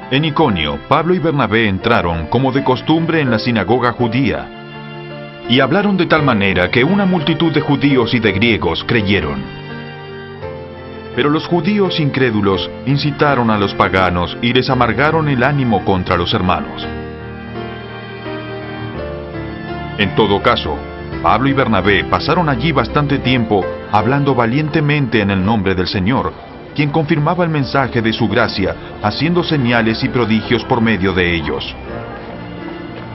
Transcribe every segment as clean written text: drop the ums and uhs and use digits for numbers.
En Iconio, Pablo y Bernabé entraron, como de costumbre, en la sinagoga judía, y hablaron de tal manera que una multitud de judíos y de griegos creyeron. Pero los judíos incrédulos incitaron a los paganos y les amargaron el ánimo contra los hermanos. En todo caso, Pablo y Bernabé pasaron allí bastante tiempo hablando valientemente en el nombre del Señor, quien confirmaba el mensaje de su gracia, haciendo señales y prodigios por medio de ellos.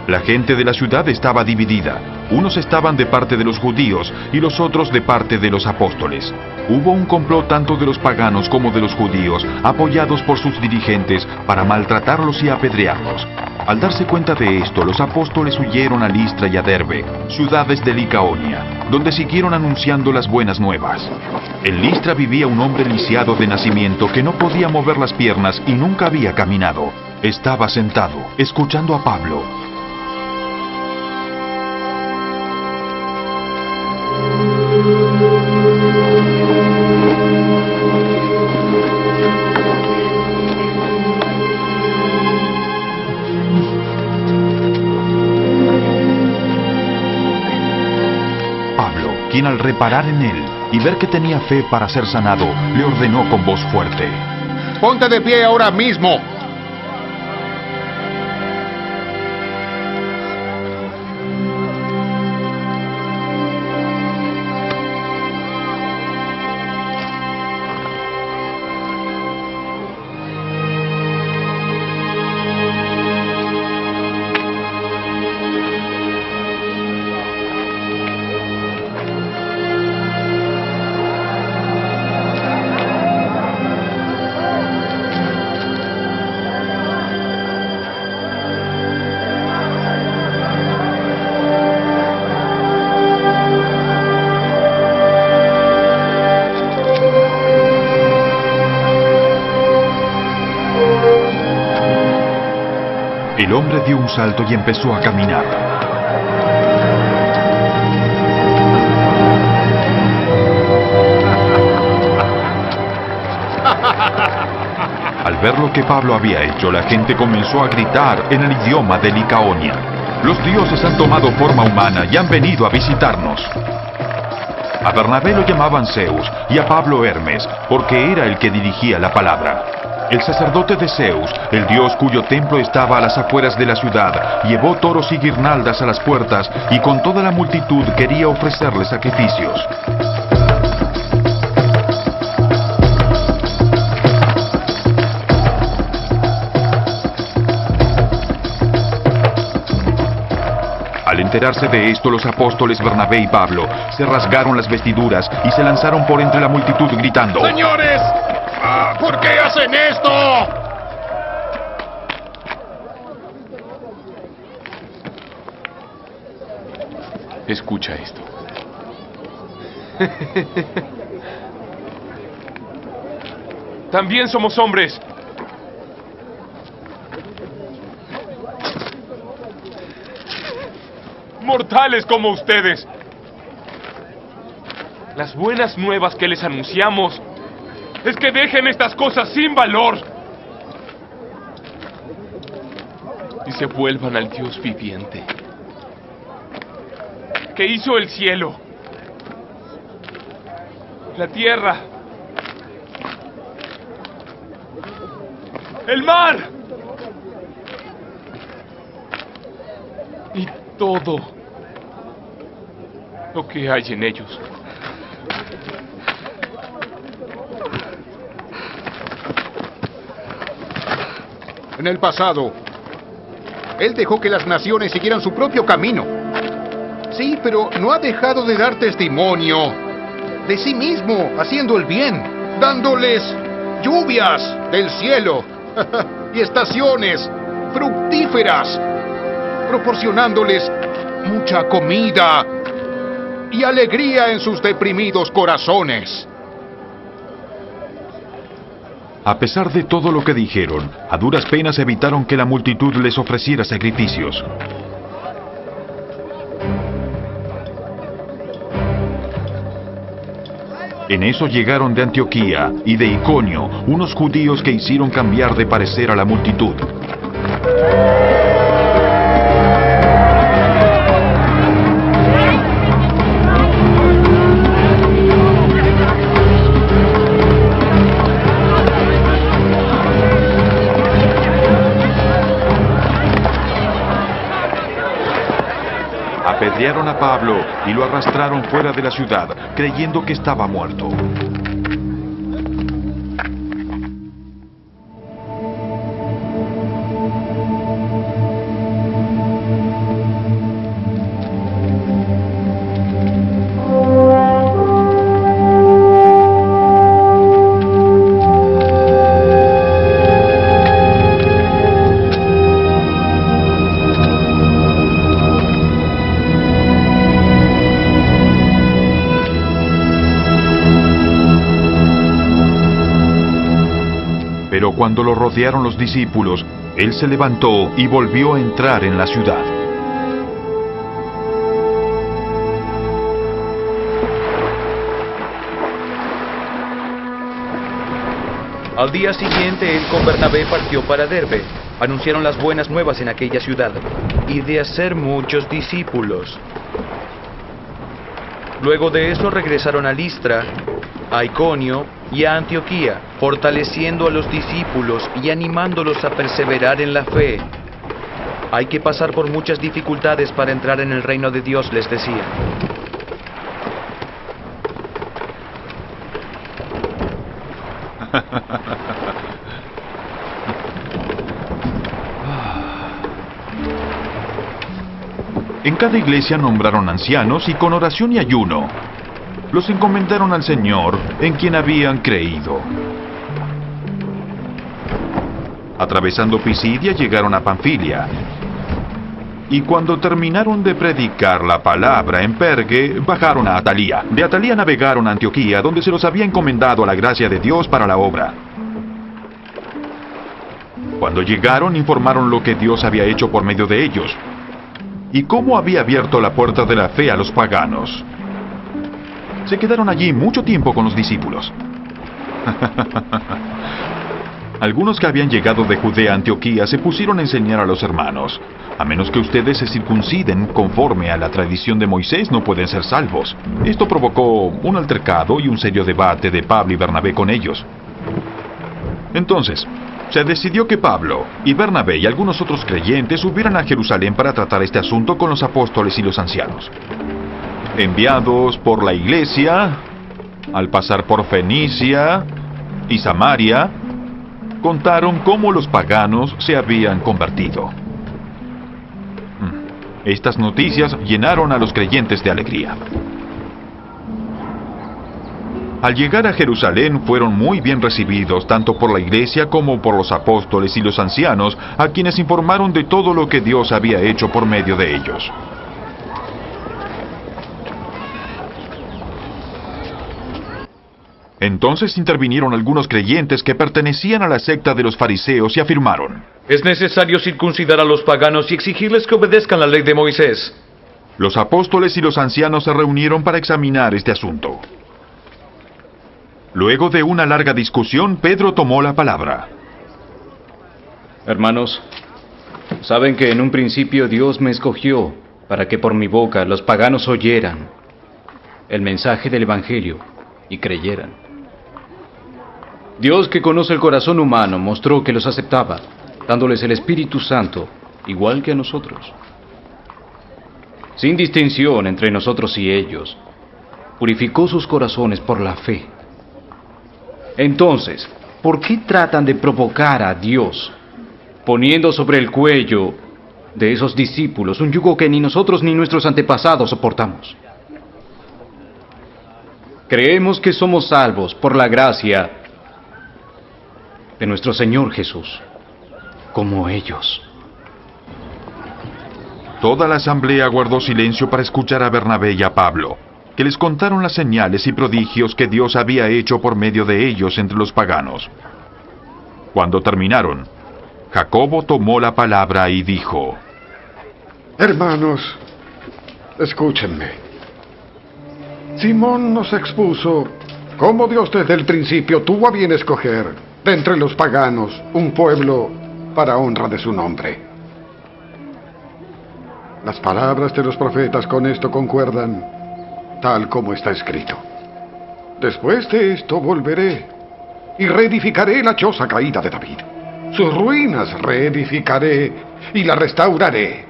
La gente de la ciudad estaba dividida. Unos estaban de parte de los judíos y los otros de parte de los apóstoles. Hubo un complot tanto de los paganos como de los judíos, apoyados por sus dirigentes, para maltratarlos y apedrearlos. Al darse cuenta de esto, los apóstoles huyeron a Listra y a Derbe, ciudades de Licaonia, donde siguieron anunciando las buenas nuevas. En Listra vivía un hombre lisiado de nacimiento que no podía mover las piernas y nunca había caminado. Estaba sentado, escuchando a Pablo. Quien al reparar en él y ver que tenía fe para ser sanado, le ordenó con voz fuerte: ¡Ponte de pie ahora mismo! El hombre dio un salto y empezó a caminar. Al ver lo que Pablo había hecho, la gente comenzó a gritar en el idioma de Licaonia: «Los dioses han tomado forma humana y han venido a visitarnos». A Bernabé lo llamaban Zeus y a Pablo Hermes, porque era el que dirigía la palabra. El sacerdote de Zeus, el dios cuyo templo estaba a las afueras de la ciudad, llevó toros y guirnaldas a las puertas y con toda la multitud quería ofrecerle sacrificios. Al enterarse de esto, los apóstoles Bernabé y Pablo se rasgaron las vestiduras y se lanzaron por entre la multitud gritando: ¡Señores! ¿Por qué hacen esto? Escucha esto. También somos hombres. Mortales como ustedes. Las buenas nuevas que les anunciamos es que dejen estas cosas sin valor y se vuelvan al Dios viviente, que hizo el cielo, la tierra, el mar y todo lo que hay en ellos. En el pasado, Él dejó que las naciones siguieran su propio camino. Sí, pero no ha dejado de dar testimonio de sí mismo, haciendo el bien, dándoles lluvias del cielo y estaciones fructíferas, proporcionándoles mucha comida y alegría en sus deprimidos corazones. A pesar de todo lo que dijeron, a duras penas evitaron que la multitud les ofreciera sacrificios. En eso llegaron de Antioquía y de Iconio unos judíos que hicieron cambiar de parecer a la multitud. Apedrearon a Pablo y lo arrastraron fuera de la ciudad, creyendo que estaba muerto. Pero cuando lo rodearon los discípulos, él se levantó y volvió a entrar en la ciudad. Al día siguiente, él con Bernabé partió para Derbe. Anunciaron las buenas nuevas en aquella ciudad, y de hacer muchos discípulos. Luego de eso regresaron a Listra, a Iconio y a Antioquía, fortaleciendo a los discípulos y animándolos a perseverar en la fe. Hay que pasar por muchas dificultades para entrar en el reino de Dios, les decía. En cada iglesia nombraron ancianos y con oración y ayuno los encomendaron al Señor en quien habían creído. Atravesando Pisidia llegaron a Panfilia. Y cuando terminaron de predicar la palabra en Pergue, bajaron a Atalía. De Atalía navegaron a Antioquía, donde se los había encomendado a la gracia de Dios para la obra. Cuando llegaron, informaron lo que Dios había hecho por medio de ellos, y cómo había abierto la puerta de la fe a los paganos. Se quedaron allí mucho tiempo con los discípulos. Algunos que habían llegado de Judea a Antioquía se pusieron a enseñar a los hermanos: a menos que ustedes se circunciden conforme a la tradición de Moisés, no pueden ser salvos. Esto provocó un altercado y un serio debate de Pablo y Bernabé con ellos. Entonces, se decidió que Pablo y Bernabé y algunos otros creyentes subieran a Jerusalén para tratar este asunto con los apóstoles y los ancianos. Enviados por la iglesia, al pasar por Fenicia y Samaria, contaron cómo los paganos se habían convertido. Estas noticias llenaron a los creyentes de alegría. Al llegar a Jerusalén fueron muy bien recibidos tanto por la iglesia como por los apóstoles y los ancianos, a quienes informaron de todo lo que Dios había hecho por medio de ellos. Entonces intervinieron algunos creyentes que pertenecían a la secta de los fariseos y afirmaron: Es necesario circuncidar a los paganos y exigirles que obedezcan la ley de Moisés. Los apóstoles y los ancianos se reunieron para examinar este asunto. Luego de una larga discusión, Pedro tomó la palabra. Hermanos, saben que en un principio Dios me escogió para que por mi boca los paganos oyeran el mensaje del Evangelio y creyeran. Dios, que conoce el corazón humano, mostró que los aceptaba, dándoles el Espíritu Santo, igual que a nosotros. Sin distinción entre nosotros y ellos, purificó sus corazones por la fe. Entonces, ¿por qué tratan de provocar a Dios, poniendo sobre el cuello de esos discípulos un yugo que ni nosotros ni nuestros antepasados soportamos? Creemos que somos salvos por la gracia de nuestro Señor Jesús, como ellos. Toda la asamblea guardó silencio para escuchar a Bernabé y a Pablo, que les contaron las señales y prodigios que Dios había hecho por medio de ellos entre los paganos. Cuando terminaron, Jacobo tomó la palabra y dijo: Hermanos, escúchenme. Simón nos expuso Como Dios desde el principio tuvo a bien escoger de entre los paganos un pueblo para honra de su nombre. Las palabras de los profetas con esto concuerdan, tal como está escrito. Después de esto volveré y reedificaré la choza caída de David. Sus ruinas reedificaré y la restauraré,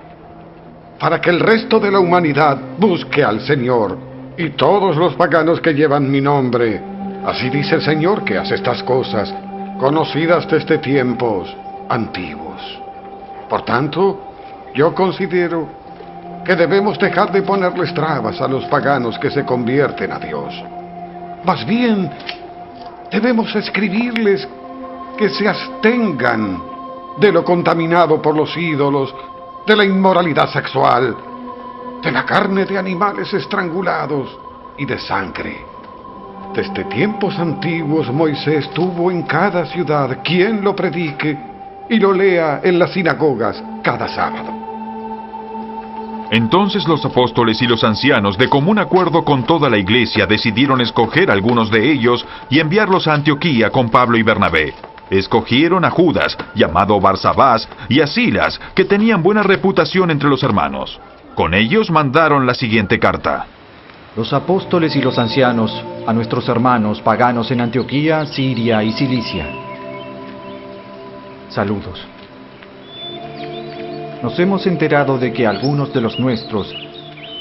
para que el resto de la humanidad busque al Señor y todos los paganos que llevan mi nombre. Así dice el Señor que hace estas cosas, conocidas desde tiempos antiguos. Por tanto, yo considero que debemos dejar de ponerles trabas a los paganos que se convierten a Dios. Más bien, debemos escribirles que se abstengan de lo contaminado por los ídolos, de la inmoralidad sexual, de la carne de animales estrangulados y de sangre. Desde tiempos antiguos Moisés tuvo en cada ciudad quien lo predique y lo lea en las sinagogas cada sábado. Entonces los apóstoles y los ancianos, de común acuerdo con toda la iglesia, decidieron escoger a algunos de ellos y enviarlos a Antioquía con Pablo y Bernabé. Escogieron a Judas, llamado Barsabás, y a Silas, que tenían buena reputación entre los hermanos. Con ellos mandaron la siguiente carta. Los apóstoles y los ancianos, a nuestros hermanos paganos en Antioquía, Siria y Cilicia. Saludos. Nos hemos enterado de que algunos de los nuestros,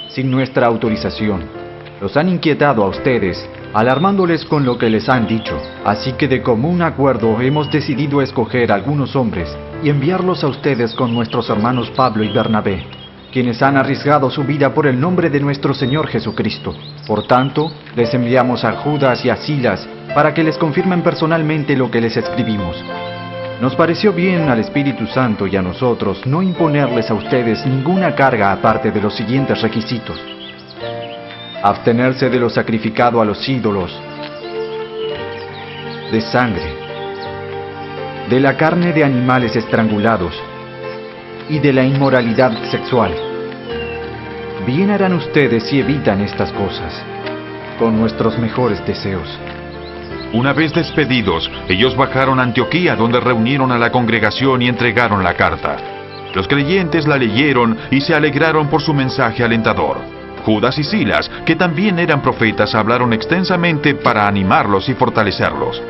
sin nuestra autorización, los han inquietado a ustedes, alarmándoles con lo que les han dicho. Así que de común acuerdo hemos decidido escoger algunos hombres y enviarlos a ustedes con nuestros hermanos Pablo y Bernabé, quienes han arriesgado su vida por el nombre de nuestro Señor Jesucristo. Por tanto, les enviamos a Judas y a Silas para que les confirmen personalmente lo que les escribimos. Nos pareció bien al Espíritu Santo y a nosotros no imponerles a ustedes ninguna carga aparte de los siguientes requisitos: abstenerse de lo sacrificado a los ídolos, de sangre, de la carne de animales estrangulados y de la inmoralidad sexual. Bien harán ustedes si evitan estas cosas, con nuestros mejores deseos. Una vez despedidos, ellos bajaron a Antioquía, donde reunieron a la congregación y entregaron la carta. Los creyentes la leyeron y se alegraron por su mensaje alentador. Judas y Silas, que también eran profetas, hablaron extensamente para animarlos y fortalecerlos.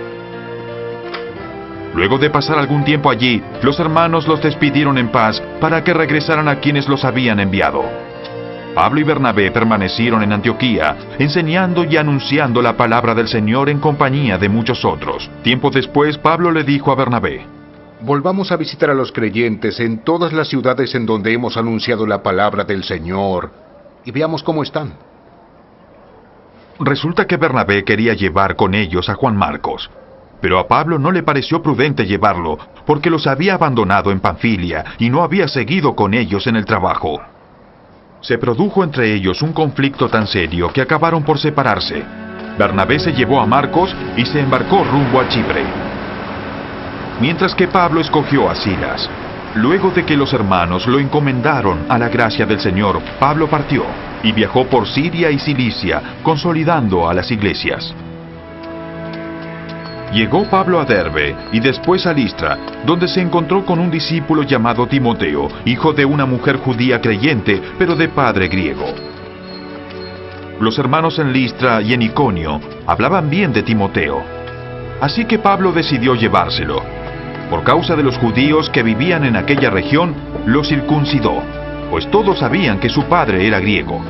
Luego de pasar algún tiempo allí, los hermanos los despidieron en paz para que regresaran a quienes los habían enviado. Pablo y Bernabé permanecieron en Antioquía, enseñando y anunciando la palabra del Señor en compañía de muchos otros. Tiempo después, Pablo le dijo a Bernabé: Volvamos a visitar a los creyentes en todas las ciudades en donde hemos anunciado la palabra del Señor y veamos cómo están. Resulta que Bernabé quería llevar con ellos a Juan Marcos, pero a Pablo no le pareció prudente llevarlo, porque los había abandonado en Panfilia y no había seguido con ellos en el trabajo. Se produjo entre ellos un conflicto tan serio que acabaron por separarse. Bernabé se llevó a Marcos y se embarcó rumbo a Chipre, mientras que Pablo escogió a Silas. Luego de que los hermanos lo encomendaron a la gracia del Señor, Pablo partió y viajó por Siria y Cilicia, consolidando a las iglesias. Llegó Pablo a Derbe y después a Listra, donde se encontró con un discípulo llamado Timoteo, hijo de una mujer judía creyente, pero de padre griego. Los hermanos en Listra y en Iconio hablaban bien de Timoteo, así que Pablo decidió llevárselo. Por causa de los judíos que vivían en aquella región, lo circuncidó, pues todos sabían que su padre era griego.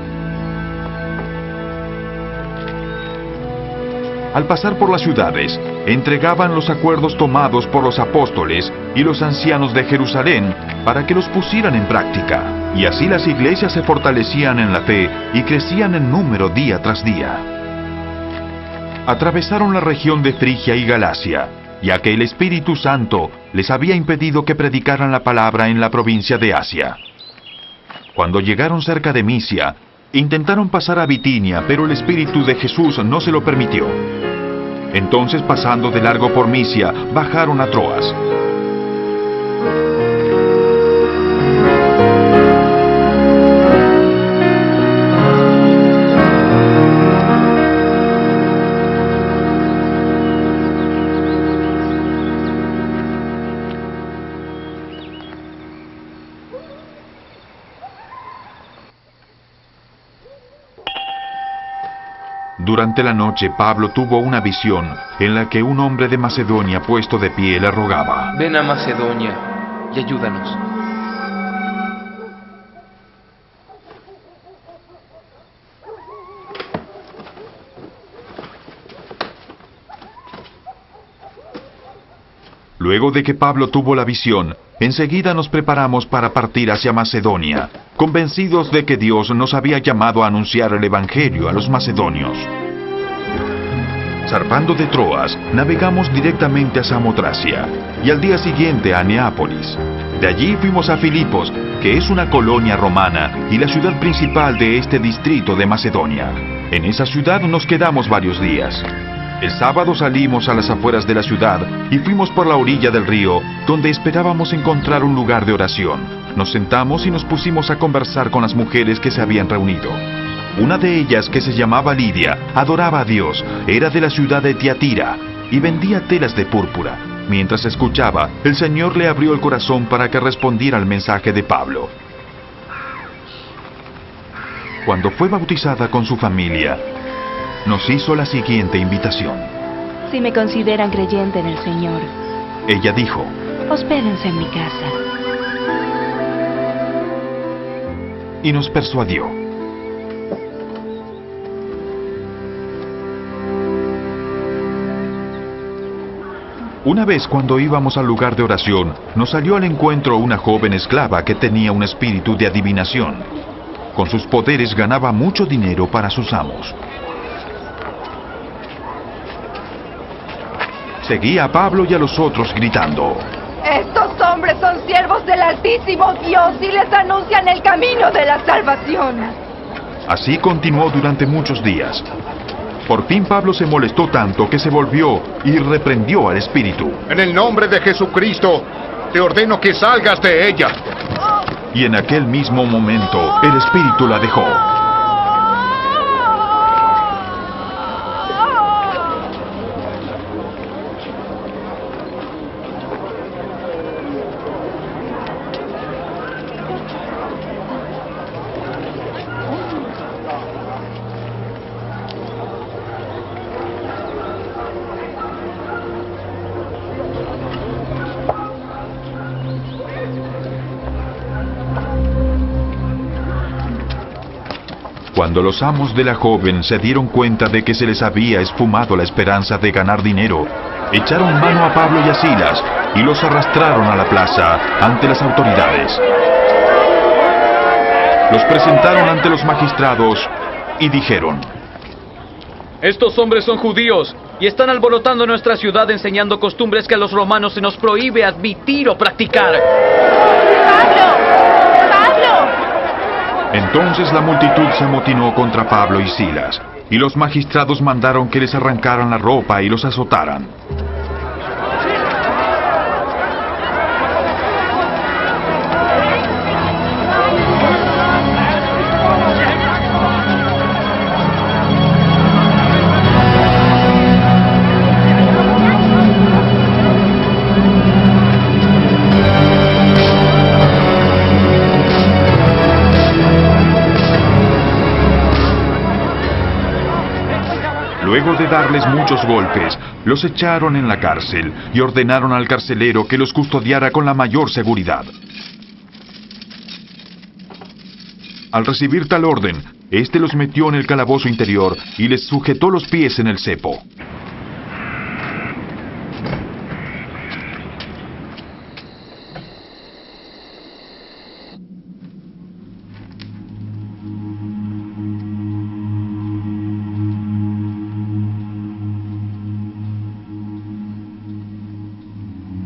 Al pasar por las ciudades, entregaban los acuerdos tomados por los apóstoles y los ancianos de Jerusalén para que los pusieran en práctica, y así las iglesias se fortalecían en la fe y crecían en número día tras día. Atravesaron la región de Frigia y Galacia, ya que el Espíritu Santo les había impedido que predicaran la palabra en la provincia de Asia. Cuando llegaron cerca de Misia, intentaron pasar a Bitinia, pero el Espíritu de Jesús no se lo permitió. Entonces, pasando de largo por Misia, bajaron a Troas. Durante la noche Pablo tuvo una visión en la que un hombre de Macedonia puesto de pie le rogaba: Ven a Macedonia y ayúdanos. Luego de que Pablo tuvo la visión, enseguida nos preparamos para partir hacia Macedonia, convencidos de que Dios nos había llamado a anunciar el Evangelio a los macedonios. Zarpando de Troas, navegamos directamente a Samotracia y al día siguiente a Neápolis. De allí fuimos a Filipos, que es una colonia romana y la ciudad principal de este distrito de Macedonia. En esa ciudad nos quedamos varios días. El sábado salimos a las afueras de la ciudad y fuimos por la orilla del río, donde esperábamos encontrar un lugar de oración. Nos sentamos y nos pusimos a conversar con las mujeres que se habían reunido. Una de ellas, que se llamaba Lidia, adoraba a Dios, era de la ciudad de Tiatira y vendía telas de púrpura. Mientras escuchaba, el Señor le abrió el corazón para que respondiera al mensaje de Pablo. Cuando fue bautizada con su familia, nos hizo la siguiente invitación. Si me consideran creyente en el Señor, Ella dijo: hospédense en mi casa. Y nos persuadió. Una vez, cuando íbamos al lugar de oración, nos salió al encuentro una joven esclava que tenía un espíritu de adivinación. Con sus poderes ganaba mucho dinero para sus amos. Seguía a Pablo y a los otros gritando: Estos hombres son siervos del Altísimo Dios y les anuncian el camino de la salvación. Así continuó durante muchos días. Por fin Pablo se molestó tanto que se volvió y reprendió al espíritu. En el nombre de Jesucristo, te ordeno que salgas de ella. Y en aquel mismo momento, el espíritu la dejó. Cuando los amos de la joven se dieron cuenta de que se les había esfumado la esperanza de ganar dinero, echaron mano a Pablo y a Silas y los arrastraron a la plaza ante las autoridades. Los presentaron ante los magistrados y dijeron: Estos hombres son judíos y están alborotando nuestra ciudad enseñando costumbres que a los romanos se nos prohíbe admitir o practicar. Entonces la multitud se amotinó contra Pablo y Silas, y los magistrados mandaron que les arrancaran la ropa y los azotaran. Luego de darles muchos golpes, los echaron en la cárcel y ordenaron al carcelero que los custodiara con la mayor seguridad. Al recibir tal orden, éste los metió en el calabozo interior y les sujetó los pies en el cepo.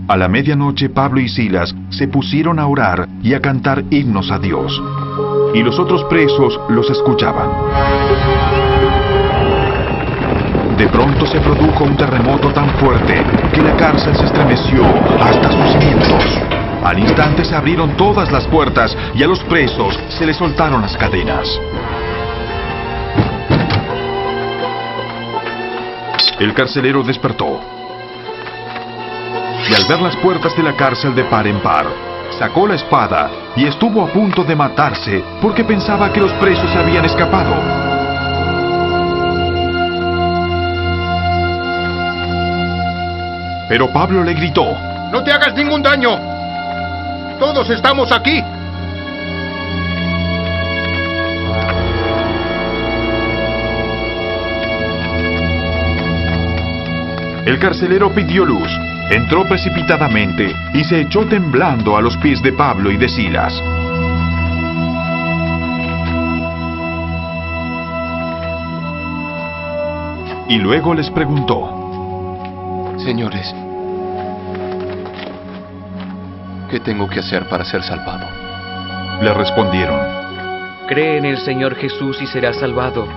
A la medianoche Pablo y Silas se pusieron a orar y a cantar himnos a Dios, y los otros presos los escuchaban. De pronto se produjo un terremoto tan fuerte que la cárcel se estremeció hasta sus cimientos. Al instante se abrieron todas las puertas y a los presos se les soltaron las cadenas. El carcelero despertó. Y al ver las puertas de la cárcel de par en par, sacó la espada y estuvo a punto de matarse porque pensaba que los presos se habían escapado. Pero Pablo le gritó: ¡No te hagas ningún daño! ¡Todos estamos aquí! El carcelero pidió luz, entró precipitadamente y se echó temblando a los pies de Pablo y de Silas. Y luego les preguntó: Señores, ¿qué tengo que hacer para ser salvado? Le respondieron: Cree en el Señor Jesús y serás salvado.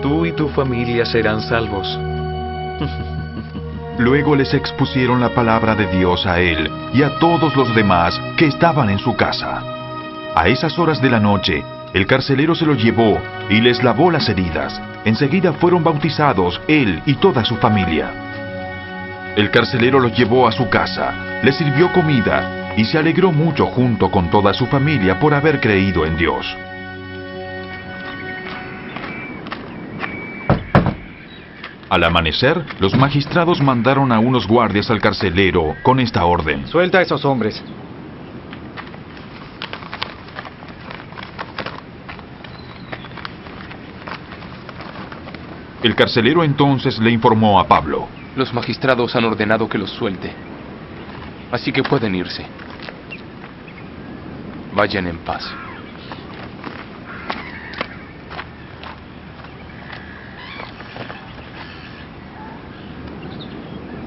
Tú y tu familia serán salvos. Luego les expusieron la palabra de Dios a él y a todos los demás que estaban en su casa. A esas horas de la noche, el carcelero se los llevó y les lavó las heridas. Enseguida fueron bautizados él y toda su familia. El carcelero los llevó a su casa, les sirvió comida y se alegró mucho junto con toda su familia por haber creído en Dios. Al amanecer, los magistrados mandaron a unos guardias al carcelero con esta orden: Suelta a esos hombres. El carcelero entonces le informó a Pablo: Los magistrados han ordenado que los suelte, así que pueden irse. Vayan en paz.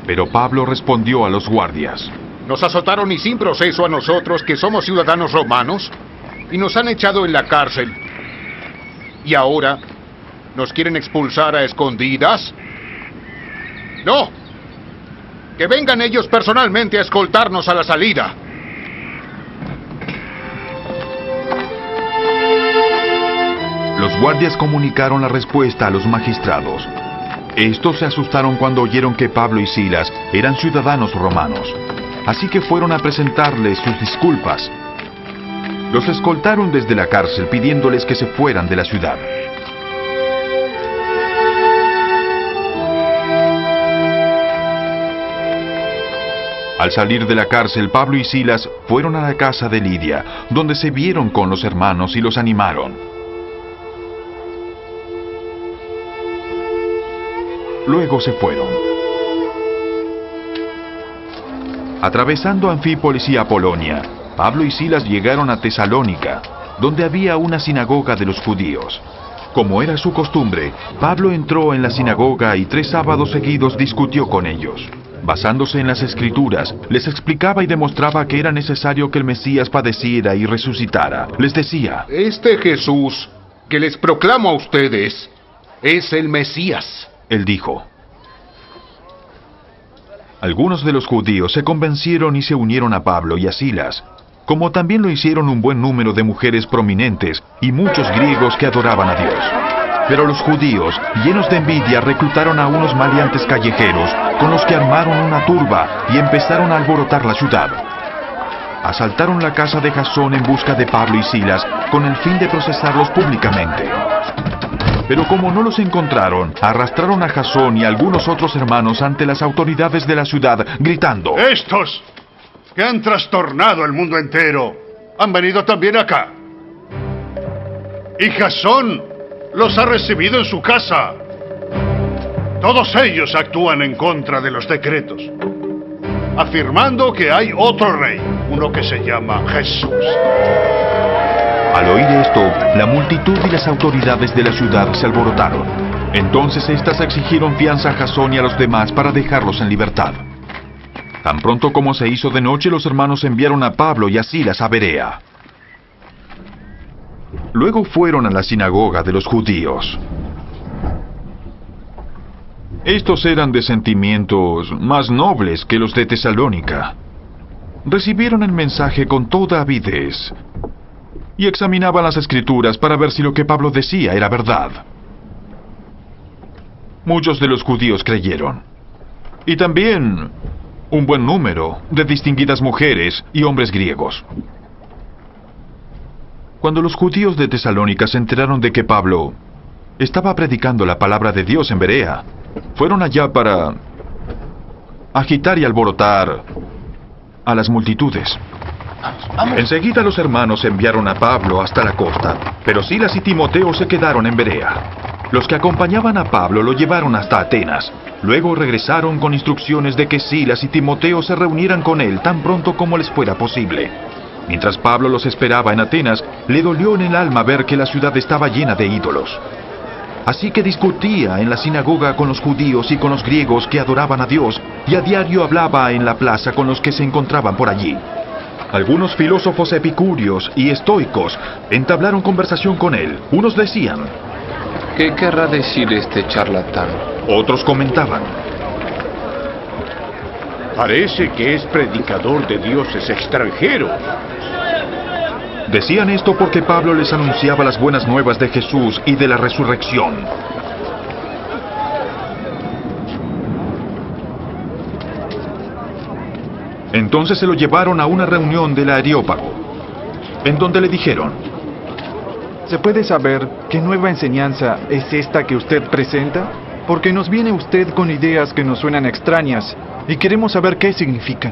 Pero Pablo respondió a los guardias: Nos azotaron y sin proceso a nosotros, que somos ciudadanos romanos, y nos han echado en la cárcel. ¿Y ahora nos quieren expulsar a escondidas? ¡No! ¡Que vengan ellos personalmente a escoltarnos a la salida! Los guardias comunicaron la respuesta a los magistrados. Estos se asustaron cuando oyeron que Pablo y Silas eran ciudadanos romanos, así que fueron a presentarles sus disculpas. Los escoltaron desde la cárcel pidiéndoles que se fueran de la ciudad. Al salir de la cárcel, Pablo y Silas fueron a la casa de Lidia, donde se vieron con los hermanos y los animaron. Luego se fueron. Atravesando Anfípolis y Apolonia, Pablo y Silas llegaron a Tesalónica, donde había una sinagoga de los judíos. Como era su costumbre, Pablo entró en la sinagoga y 3 sábados seguidos discutió con ellos. Basándose en las Escrituras, les explicaba y demostraba que era necesario que el Mesías padeciera y resucitara. Les decía: Este Jesús que les proclamo a ustedes es el Mesías. Él dijo. Algunos de los judíos se convencieron y se unieron a Pablo y a Silas, como también lo hicieron un buen número de mujeres prominentes y muchos griegos que adoraban a Dios. Pero los judíos, llenos de envidia, reclutaron a unos maleantes callejeros, con los que armaron una turba y empezaron a alborotar la ciudad. Asaltaron la casa de Jasón en busca de Pablo y Silas, con el fin de procesarlos públicamente. Pero como no los encontraron, arrastraron a Jasón y a algunos otros hermanos ante las autoridades de la ciudad, gritando: Estos, que han trastornado el mundo entero, han venido también acá. Y Jasón los ha recibido en su casa. Todos ellos actúan en contra de los decretos, afirmando que hay otro rey, uno que se llama Jesús. Al oír esto, la multitud y las autoridades de la ciudad se alborotaron. Entonces éstas exigieron fianza a Jasón y a los demás para dejarlos en libertad. Tan pronto como se hizo de noche, los hermanos enviaron a Pablo y a Silas a Berea. Luego fueron a la sinagoga de los judíos. Estos eran de sentimientos más nobles que los de Tesalónica. Recibieron el mensaje con toda avidez y examinaban las Escrituras para ver si lo que Pablo decía era verdad. Muchos de los judíos creyeron, y también un buen número de distinguidas mujeres y hombres griegos. Cuando los judíos de Tesalónica se enteraron de que Pablo estaba predicando la palabra de Dios en Berea, fueron allá para agitar y alborotar a las multitudes. Enseguida los hermanos enviaron a Pablo hasta la costa, pero Silas y Timoteo se quedaron en Berea. Los que acompañaban a Pablo lo llevaron hasta Atenas. Luego regresaron con instrucciones de que Silas y Timoteo se reunieran con él tan pronto como les fuera posible. Mientras Pablo los esperaba en Atenas, le dolió en el alma ver que la ciudad estaba llena de ídolos. Así que discutía en la sinagoga con los judíos y con los griegos que adoraban a Dios, y a diario hablaba en la plaza con los que se encontraban por allí. Algunos filósofos epicúreos y estoicos entablaron conversación con él. Unos decían: ¿qué querrá decir este charlatán? Otros comentaban: parece que es predicador de dioses extranjeros. Decían esto porque Pablo les anunciaba las buenas nuevas de Jesús y de la resurrección. Entonces se lo llevaron a una reunión del Areópago, en donde le dijeron: ¿se puede saber qué nueva enseñanza es esta que usted presenta? Porque nos viene usted con ideas que nos suenan extrañas y queremos saber qué significan.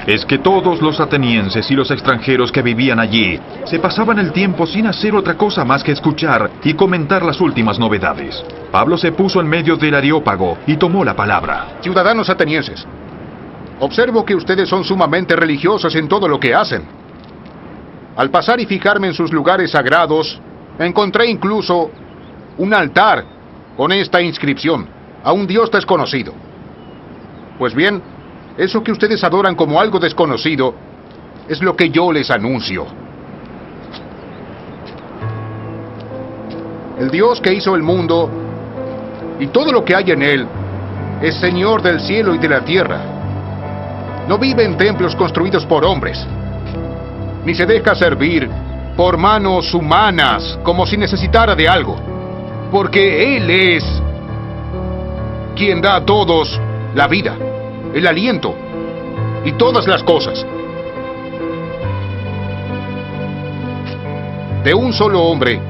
Es que todos los atenienses y los extranjeros que vivían allí se pasaban el tiempo sin hacer otra cosa más que escuchar y comentar las últimas novedades. Pablo se puso en medio del Areópago y tomó la palabra. Ciudadanos atenienses, observo que ustedes son sumamente religiosos en todo lo que hacen. Al pasar y fijarme en sus lugares sagrados, encontré incluso un altar con esta inscripción: a un Dios desconocido. Pues bien, eso que ustedes adoran como algo desconocido es lo que yo les anuncio. El Dios que hizo el mundo y todo lo que hay en él es Señor del cielo y de la tierra. No vive en templos construidos por hombres, ni se deja servir por manos humanas como si necesitara de algo, porque Él es quien da a todos la vida, el aliento y todas las cosas. De un solo hombre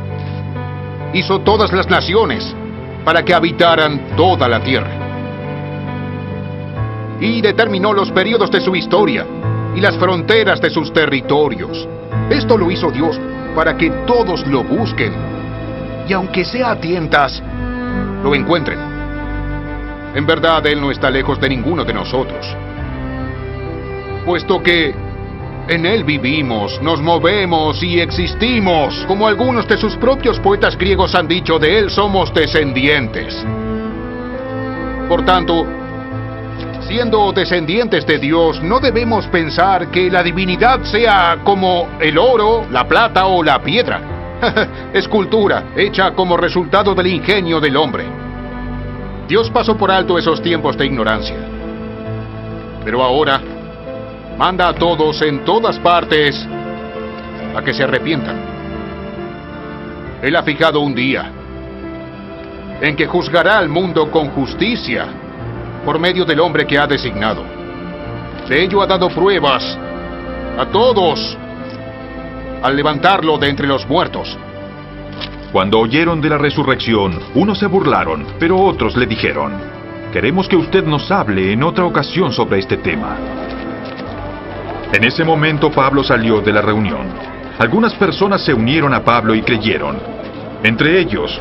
hizo todas las naciones para que habitaran toda la tierra. Y determinó los periodos de su historia y las fronteras de sus territorios. Esto lo hizo Dios para que todos lo busquen, y aunque sea a tientas, lo encuentren. En verdad, Él no está lejos de ninguno de nosotros, puesto que en Él vivimos, nos movemos y existimos. Como algunos de sus propios poetas griegos han dicho, de Él somos descendientes. Por tanto, siendo descendientes de Dios, no debemos pensar que la divinidad sea como el oro, la plata o la piedra. Escultura hecha como resultado del ingenio del hombre. Dios pasó por alto esos tiempos de ignorancia, pero ahora manda a todos en todas partes a que se arrepientan. Él ha fijado un día en que juzgará al mundo con justicia por medio del hombre que ha designado. De ello ha dado pruebas a todos al levantarlo de entre los muertos. Cuando oyeron de la resurrección, unos se burlaron, pero otros le dijeron: queremos que usted nos hable en otra ocasión sobre este tema. En ese momento Pablo salió de la reunión. Algunas personas se unieron a Pablo y creyeron. Entre ellos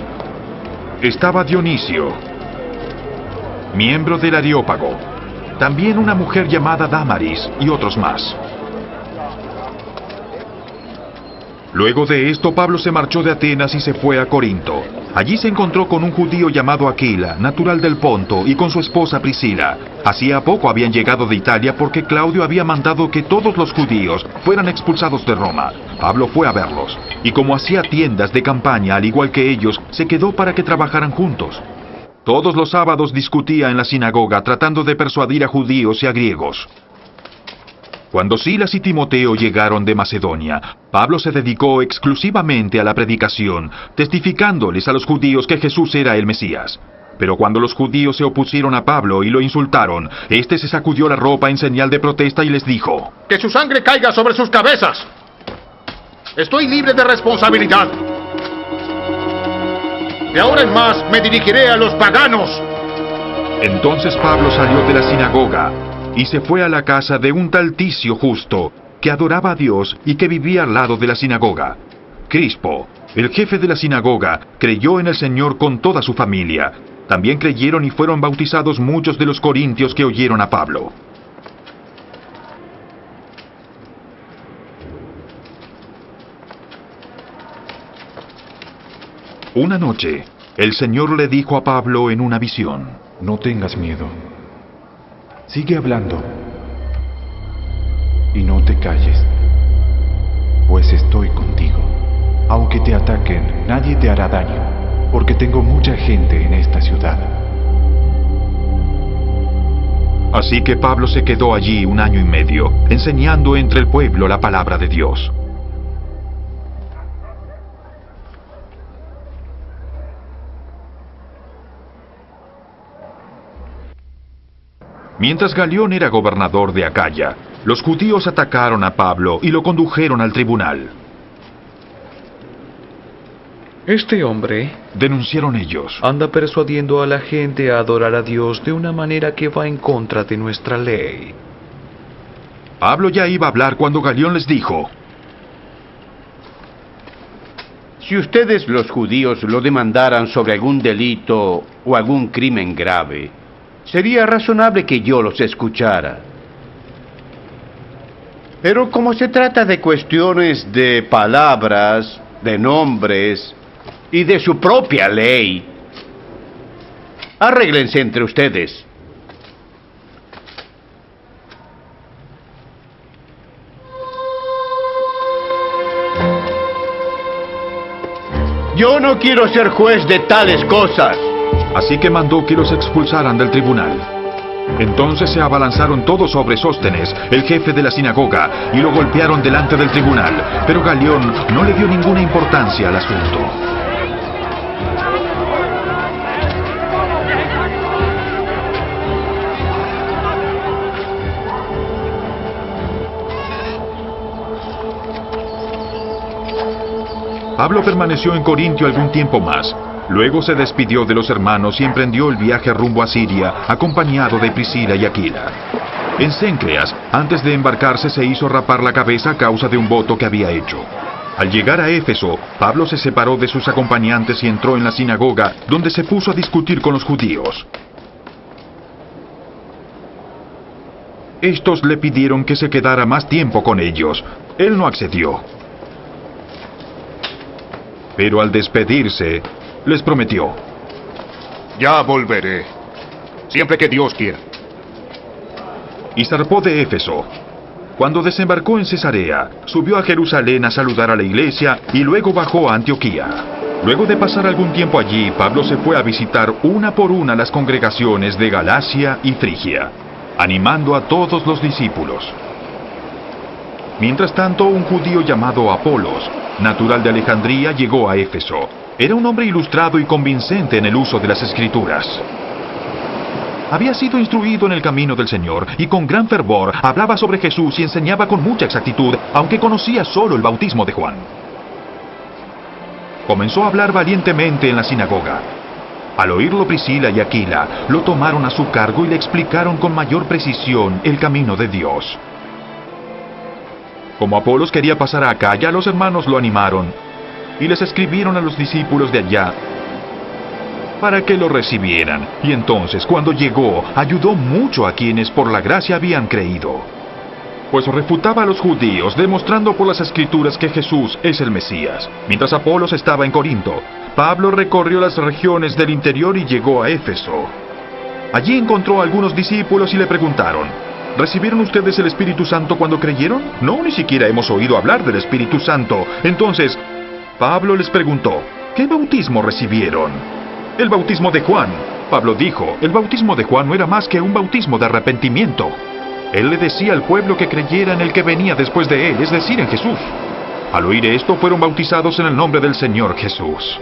estaba Dionisio, miembro del Areópago, también una mujer llamada Dámaris y otros más. Luego de esto, Pablo se marchó de Atenas y se fue a Corinto. Allí se encontró con un judío llamado Aquila, natural del Ponto, y con su esposa Priscila. Hacía poco habían llegado de Italia porque Claudio había mandado que todos los judíos fueran expulsados de Roma. Pablo fue a verlos, y como hacía tiendas de campaña al igual que ellos, se quedó para que trabajaran juntos. Todos los sábados discutía en la sinagoga tratando de persuadir a judíos y a griegos. Cuando Silas y Timoteo llegaron de Macedonia, Pablo se dedicó exclusivamente a la predicación, testificándoles a los judíos que Jesús era el Mesías. Pero cuando los judíos se opusieron a Pablo y lo insultaron, éste se sacudió la ropa en señal de protesta y les dijo: ¡que su sangre caiga sobre sus cabezas! Estoy libre de responsabilidad. De ahora en más me dirigiré a los paganos. Entonces Pablo salió de la sinagoga y se fue a la casa de un tal Ticio Justo, que adoraba a Dios y que vivía al lado de la sinagoga. Crispo, el jefe de la sinagoga, creyó en el Señor con toda su familia. También creyeron y fueron bautizados muchos de los corintios que oyeron a Pablo. Una noche, el Señor le dijo a Pablo en una visión: No tengas miedo. Sigue hablando. Y no te calles, pues estoy contigo. Aunque te ataquen, nadie te hará daño, porque tengo mucha gente en esta ciudad. Así que Pablo se quedó allí 1 año y medio, enseñando entre el pueblo la palabra de Dios. Mientras Galión era gobernador de Acaya, los judíos atacaron a Pablo y lo condujeron al tribunal. Este hombre, denunciaron ellos, anda persuadiendo a la gente a adorar a Dios de una manera que va en contra de nuestra ley. Pablo ya iba a hablar cuando Galión les dijo: Si ustedes los judíos lo demandaran sobre algún delito o algún crimen grave, sería razonable que yo los escuchara. Pero como se trata de cuestiones de palabras, de nombres y de su propia ley, arréglense entre ustedes. Yo no quiero ser juez de tales cosas. Así que mandó que los expulsaran del tribunal. Entonces se abalanzaron todos sobre Sóstenes, el jefe de la sinagoga, y lo golpearon delante del tribunal. Pero Galión no le dio ninguna importancia al asunto. Pablo permaneció en Corintio algún tiempo más. Luego se despidió de los hermanos y emprendió el viaje rumbo a Siria, acompañado de Priscila y Aquila. En Cencreas, antes de embarcarse, se hizo rapar la cabeza a causa de un voto que había hecho. Al llegar a Éfeso, Pablo se separó de sus acompañantes y entró en la sinagoga, donde se puso a discutir con los judíos. Estos le pidieron que se quedara más tiempo con ellos. Él no accedió. Pero al despedirse, les prometió: Ya volveré, siempre que Dios quiera. Y zarpó de Éfeso. Cuando desembarcó en Cesarea, subió a Jerusalén a saludar a la iglesia y luego bajó a Antioquía. Luego de pasar algún tiempo allí, Pablo se fue a visitar una por una las congregaciones de Galacia y Frigia, animando a todos los discípulos. Mientras tanto, un judío llamado Apolos, natural de Alejandría, llegó a Éfeso. Era un hombre ilustrado y convincente en el uso de las Escrituras. Había sido instruido en el camino del Señor y con gran fervor hablaba sobre Jesús y enseñaba con mucha exactitud, aunque conocía solo el bautismo de Juan. Comenzó a hablar valientemente en la sinagoga. Al oírlo, Priscila y Aquila lo tomaron a su cargo y le explicaron con mayor precisión el camino de Dios. Como Apolos quería pasar a Acaya, los hermanos lo animaron y les escribieron a los discípulos de allá para que lo recibieran. Y entonces, cuando llegó, ayudó mucho a quienes por la gracia habían creído, pues refutaba a los judíos, demostrando por las Escrituras que Jesús es el Mesías. Mientras Apolos estaba en Corinto, Pablo recorrió las regiones del interior y llegó a Éfeso. Allí encontró a algunos discípulos y le preguntaron: ¿recibieron ustedes el Espíritu Santo cuando creyeron? No, ni siquiera hemos oído hablar del Espíritu Santo. Entonces, Pablo les preguntó: ¿qué bautismo recibieron? El bautismo de Juan. Pablo dijo: el bautismo de Juan no era más que un bautismo de arrepentimiento. Él le decía al pueblo que creyera en el que venía después de él, es decir, en Jesús. Al oír esto, fueron bautizados en el nombre del Señor Jesús.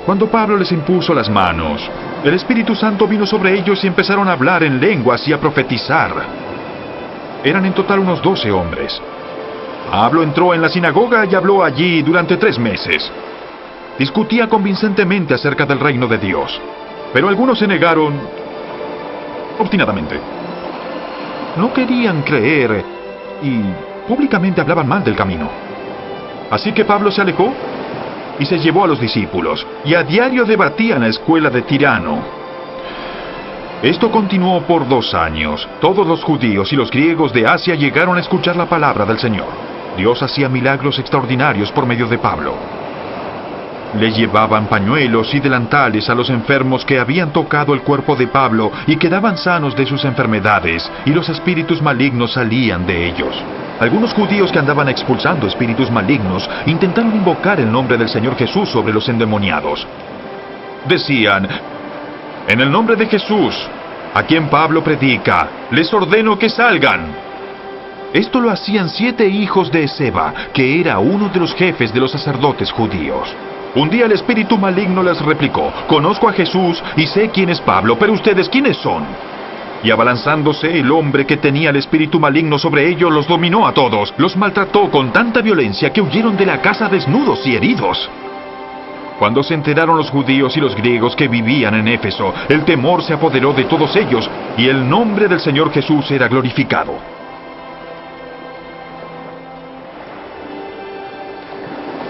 Cuando Pablo les impuso las manos, el Espíritu Santo vino sobre ellos y empezaron a hablar en lenguas y a profetizar. Eran en total unos 12 hombres. Pablo entró en la sinagoga y habló allí durante 3 meses. discutía convincentemente acerca del reino de Dios, pero algunos se negaron obstinadamente. No querían creer y públicamente hablaban mal del camino. Así que Pablo se alejó y se llevó a los discípulos, y a diario debatía en la escuela de Tirano. Esto continuó por 2 años. Todos los judíos y los griegos de Asia llegaron a escuchar la palabra del Señor. Dios hacía milagros extraordinarios por medio de Pablo. Le llevaban pañuelos y delantales a los enfermos que habían tocado el cuerpo de Pablo y quedaban sanos de sus enfermedades, y los espíritus malignos salían de ellos. Algunos judíos que andaban expulsando espíritus malignos intentaron invocar el nombre del Señor Jesús sobre los endemoniados. Decían: en el nombre de Jesús, a quien Pablo predica, les ordeno que salgan. Esto lo hacían 7 hijos de Esceva, que era uno de los jefes de los sacerdotes judíos. Un día el espíritu maligno les replicó: conozco a Jesús y sé quién es Pablo, pero ustedes, ¿quiénes son? Y abalanzándose, el hombre que tenía el espíritu maligno sobre ellos los dominó a todos. Los maltrató con tanta violencia que huyeron de la casa desnudos y heridos. Cuando se enteraron los judíos y los griegos que vivían en Éfeso, el temor se apoderó de todos ellos, y el nombre del Señor Jesús era glorificado.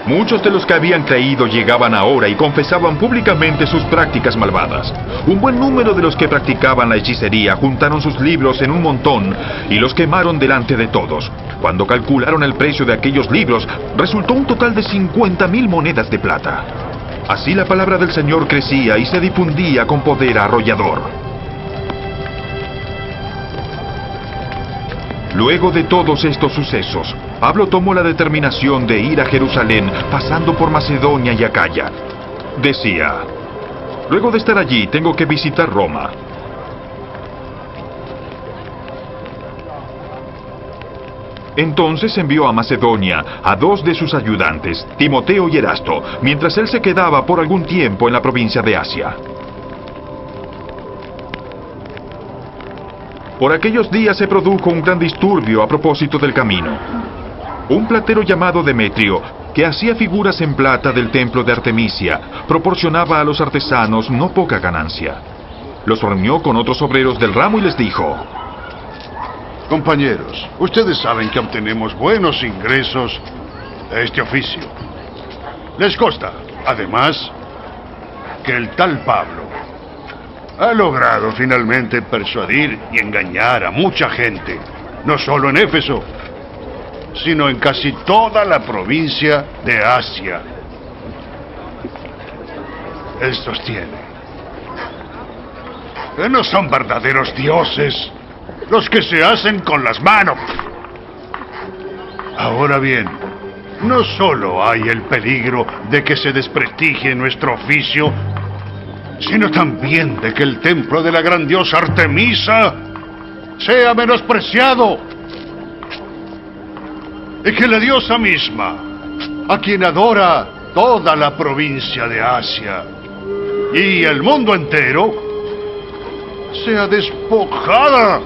Muchos de los que habían creído llegaban ahora y confesaban públicamente sus prácticas malvadas. Un buen número de los que practicaban la hechicería juntaron sus libros en un montón y los quemaron delante de todos. Cuando calcularon el precio de aquellos libros, resultó un total de 50,000 monedas de plata. Así la palabra del Señor crecía y se difundía con poder arrollador. Luego de todos estos sucesos, Pablo tomó la determinación de ir a Jerusalén, pasando por Macedonia y Acaya. Decía: luego de estar allí, tengo que visitar Roma. Entonces envió a Macedonia a 2 de sus ayudantes, Timoteo y Erasto, mientras él se quedaba por algún tiempo en la provincia de Asia. Por aquellos días se produjo un gran disturbio a propósito del camino. Un platero llamado Demetrio, que hacía figuras en plata del templo de Artemisia, proporcionaba a los artesanos no poca ganancia. Los reunió con otros obreros del ramo y les dijo: compañeros, ustedes saben que obtenemos buenos ingresos de este oficio. Les consta, además, que el tal Pablo ha logrado finalmente persuadir y engañar a mucha gente, no solo en Éfeso, sino en casi toda la provincia de Asia. Él sostiene que no son verdaderos dioses los que se hacen con las manos. Ahora bien, no solo hay el peligro de que se desprestigie nuestro oficio, sino también de que el templo de la gran diosa Artemisa sea menospreciado, y que la diosa misma, a quien adora toda la provincia de Asia y el mundo entero, sea despojada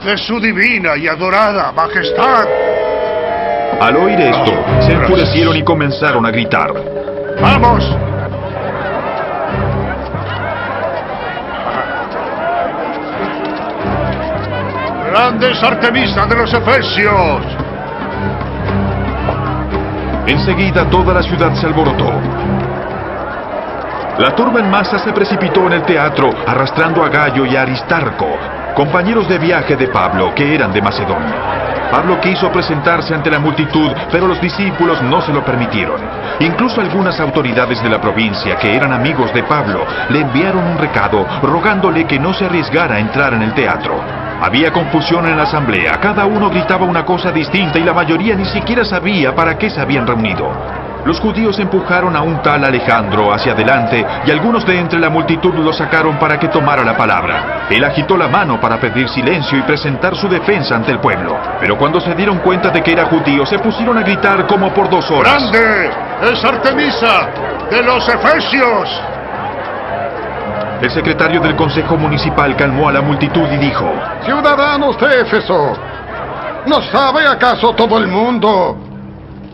de su divina y adorada majestad. Al oír esto, se enfurecieron y comenzaron a gritar: ¡vamos! ¡Grandes Artemisa de los Efesios! Enseguida toda la ciudad se alborotó. La turba en masa se precipitó en el teatro, arrastrando a Gayo y a Aristarco, compañeros de viaje de Pablo, que eran de Macedonia. Pablo quiso presentarse ante la multitud, pero los discípulos no se lo permitieron. Incluso algunas autoridades de la provincia, que eran amigos de Pablo, le enviaron un recado rogándole que no se arriesgara a entrar en el teatro. Había confusión en la asamblea, cada uno gritaba una cosa distinta y la mayoría ni siquiera sabía para qué se habían reunido. Los judíos empujaron a un tal Alejandro hacia adelante y algunos de entre la multitud lo sacaron para que tomara la palabra. Él agitó la mano para pedir silencio y presentar su defensa ante el pueblo. Pero cuando se dieron cuenta de que era judío, se pusieron a gritar como por 2 horas. ¡Grande es Artemisa de los Efesios! El secretario del Consejo Municipal calmó a la multitud y dijo: ciudadanos de Éfeso, ¿no sabe acaso todo el mundo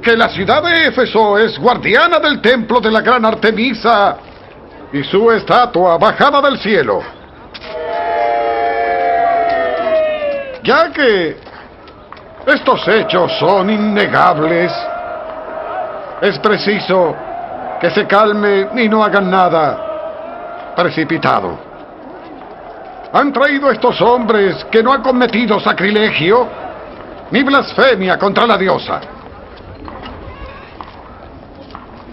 que la ciudad de Éfeso es guardiana del templo de la gran Artemisa y su estatua bajada del cielo. Ya que estos hechos son innegables, es preciso que se calmen y no hagan nada precipitado. Han traído estos hombres que no han cometido sacrilegio ni blasfemia contra la diosa.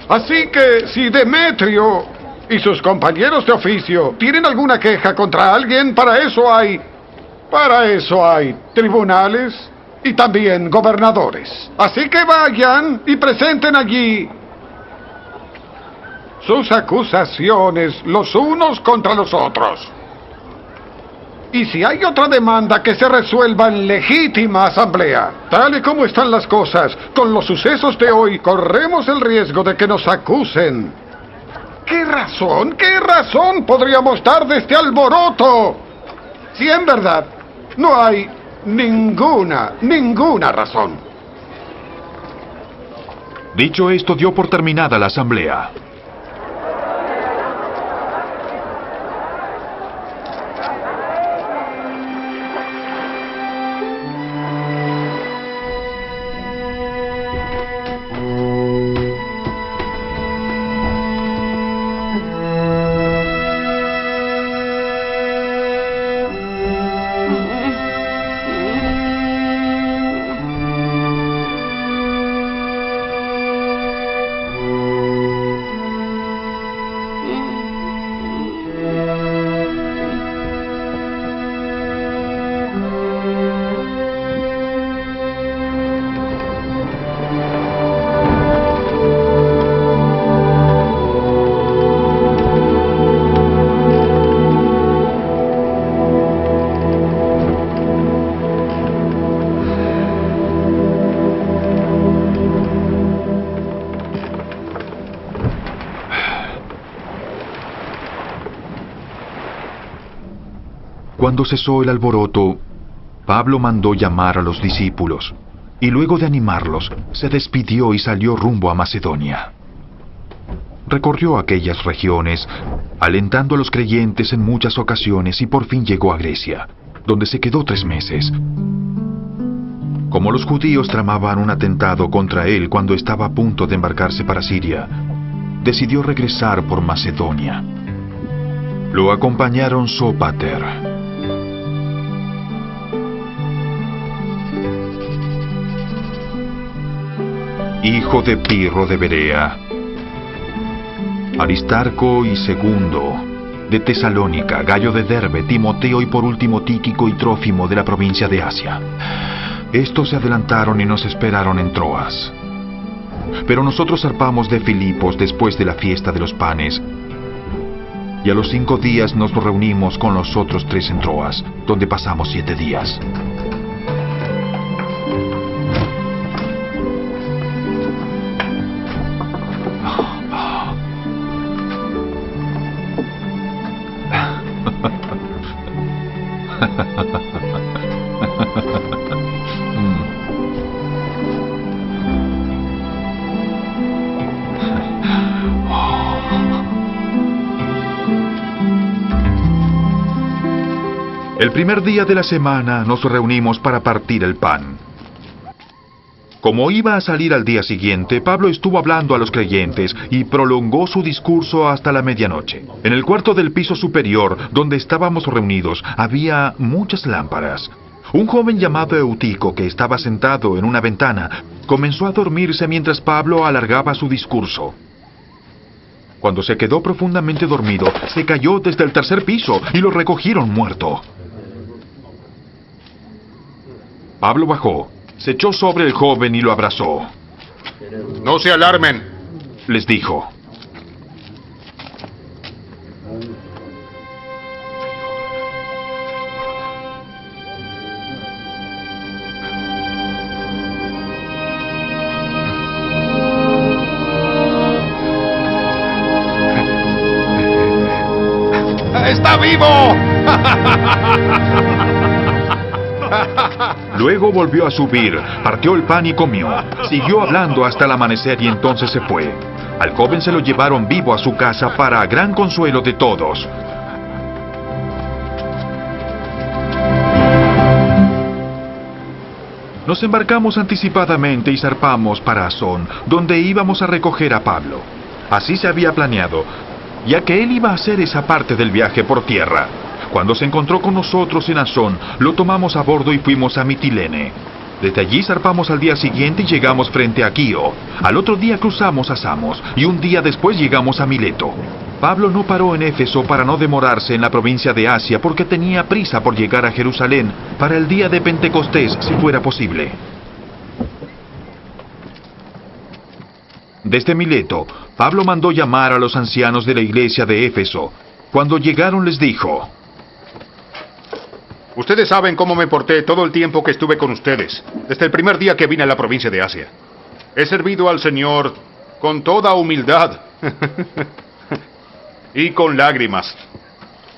Así que si Demetrio y sus compañeros de oficio tienen alguna queja contra alguien, para eso hay tribunales y también gobernadores. Así que vayan y presenten allí sus acusaciones los unos contra los otros. Y si hay otra demanda, que se resuelva en legítima asamblea. Tal y como están las cosas, con los sucesos de hoy, corremos el riesgo de que nos acusen. ¿Qué razón podríamos dar de este alboroto? Si en verdad no hay ninguna razón. Dicho esto, dio por terminada la asamblea. Cuando cesó el alboroto, Pablo mandó llamar a los discípulos, y luego de animarlos, se despidió y salió rumbo a Macedonia. Recorrió aquellas regiones, alentando a los creyentes en muchas ocasiones, y por fin llegó a Grecia, donde se quedó 3 meses. Como los judíos tramaban un atentado contra él cuando estaba a punto de embarcarse para Siria, decidió regresar por Macedonia. Lo acompañaron Sópater, hijo de Pirro de Berea, Aristarco y Segundo de Tesalónica, Gayo de Derbe, Timoteo y por último Tíquico y Trófimo de la provincia de Asia. Estos se adelantaron y nos esperaron en Troas. Pero nosotros zarpamos de Filipos después de la fiesta de los panes, y a los 5 días nos reunimos con los otros 3 en Troas, donde pasamos 7 días. El primer día de la semana nos reunimos para partir el pan. Como iba a salir al día siguiente, Pablo estuvo hablando a los creyentes y prolongó su discurso hasta la medianoche. En el cuarto del piso superior, donde estábamos reunidos, había muchas lámparas. Un joven llamado Eutico, que estaba sentado en una ventana, comenzó a dormirse mientras Pablo alargaba su discurso. Cuando se quedó profundamente dormido, se cayó desde el 3er piso y lo recogieron muerto. Pablo bajó, se echó sobre el joven y lo abrazó. No se alarmen, les dijo. ¡Está vivo! Luego volvió a subir, partió el pan y comió. Siguió hablando hasta el amanecer y entonces se fue. Al joven se lo llevaron vivo a su casa para gran consuelo de todos. Nos embarcamos anticipadamente y zarpamos para Asón, donde íbamos a recoger a Pablo. Así se había planeado, ya que él iba a hacer esa parte del viaje por tierra. Cuando se encontró con nosotros en Asón, lo tomamos a bordo y fuimos a Mitilene. Desde allí zarpamos al día siguiente y llegamos frente a Quío. Al otro día cruzamos a Samos y un día después llegamos a Mileto. Pablo no paró en Éfeso para no demorarse en la provincia de Asia porque tenía prisa por llegar a Jerusalén para el día de Pentecostés si fuera posible. Desde Mileto, Pablo mandó llamar a los ancianos de la iglesia de Éfeso. Cuando llegaron les dijo: Ustedes saben cómo me porté todo el tiempo que estuve con ustedes, desde el primer día que vine a la provincia de Asia. He servido al Señor con toda humildad y con lágrimas,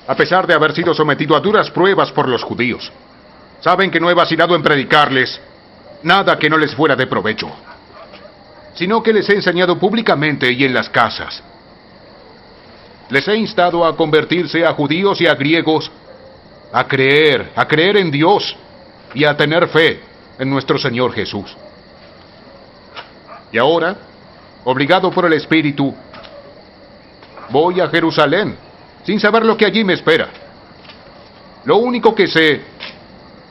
a pesar de haber sido sometido a duras pruebas por los judíos. Saben que no he vacilado en predicarles nada que no les fuera de provecho, sino que les he enseñado públicamente y en las casas. Les he instado a convertirse a judíos y a griegos, a creer en Dios y a tener fe en nuestro Señor Jesús. Y ahora, obligado por el Espíritu, voy a Jerusalén, sin saber lo que allí me espera. Lo único que sé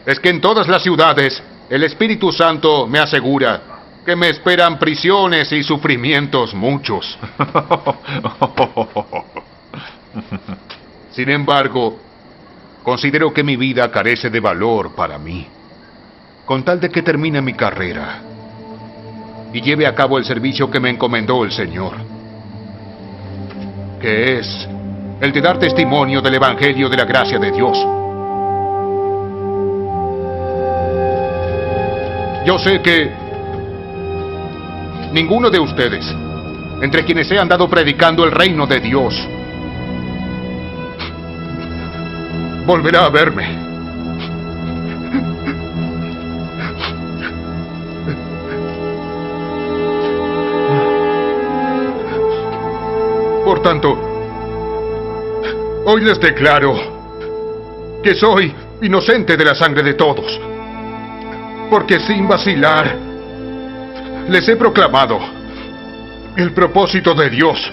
es que en todas las ciudades el Espíritu Santo me asegura que me esperan prisiones y sufrimientos muchos. Sin embargo, considero que mi vida carece de valor para mí, con tal de que termine mi carrera y lleve a cabo el servicio que me encomendó el Señor, que es el de dar testimonio del Evangelio de la gracia de Dios. Yo sé que ninguno de ustedes, entre quienes he andado predicando el reino de Dios, volverá a verme. Por tanto, hoy les declaro que soy inocente de la sangre de todos, porque sin vacilar les he proclamado el propósito de Dios.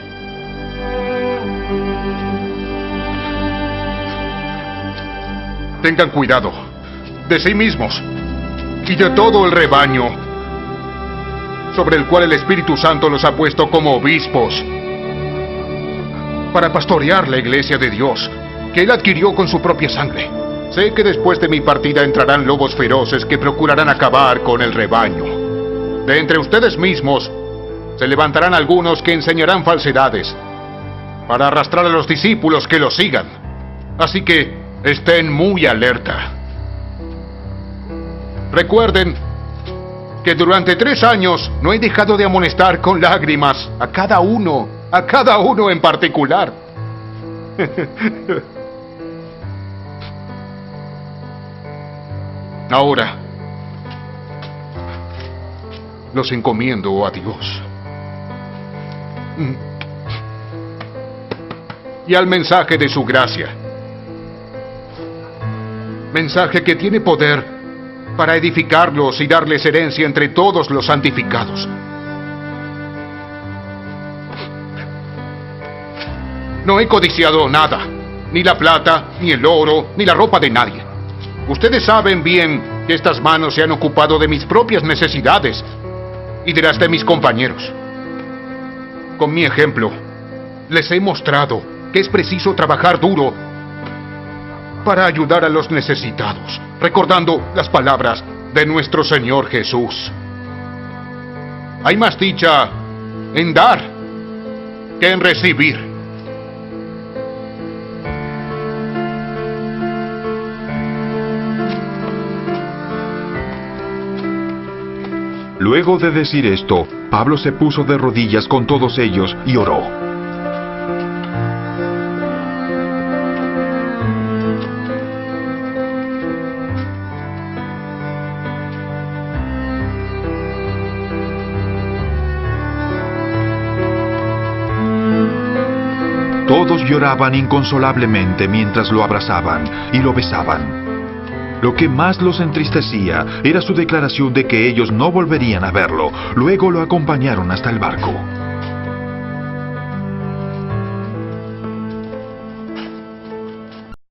Tengan cuidado de sí mismos y de todo el rebaño sobre el cual el Espíritu Santo los ha puesto como obispos para pastorear la iglesia de Dios que Él adquirió con su propia sangre. Sé que después de mi partida entrarán lobos feroces que procurarán acabar con el rebaño. De entre ustedes mismos se levantarán algunos que enseñarán falsedades para arrastrar a los discípulos que los sigan. Así que estén muy alerta. Recuerden que durante 3 años no he dejado de amonestar con lágrimas a cada uno en particular. Ahora, los encomiendo a Dios y al mensaje de su gracia. Mensaje que tiene poder para edificarlos y darles herencia entre todos los santificados. No he codiciado nada, ni la plata, ni el oro, ni la ropa de nadie. Ustedes saben bien que estas manos se han ocupado de mis propias necesidades y de las de mis compañeros. Con mi ejemplo, les he mostrado que es preciso trabajar duro para ayudar a los necesitados, recordando las palabras de nuestro Señor Jesús. Hay más dicha en dar que en recibir. Luego de decir esto, Pablo se puso de rodillas con todos ellos y oró. Todos lloraban inconsolablemente mientras lo abrazaban y lo besaban. Lo que más los entristecía era su declaración de que ellos no volverían a verlo. Luego lo acompañaron hasta el barco.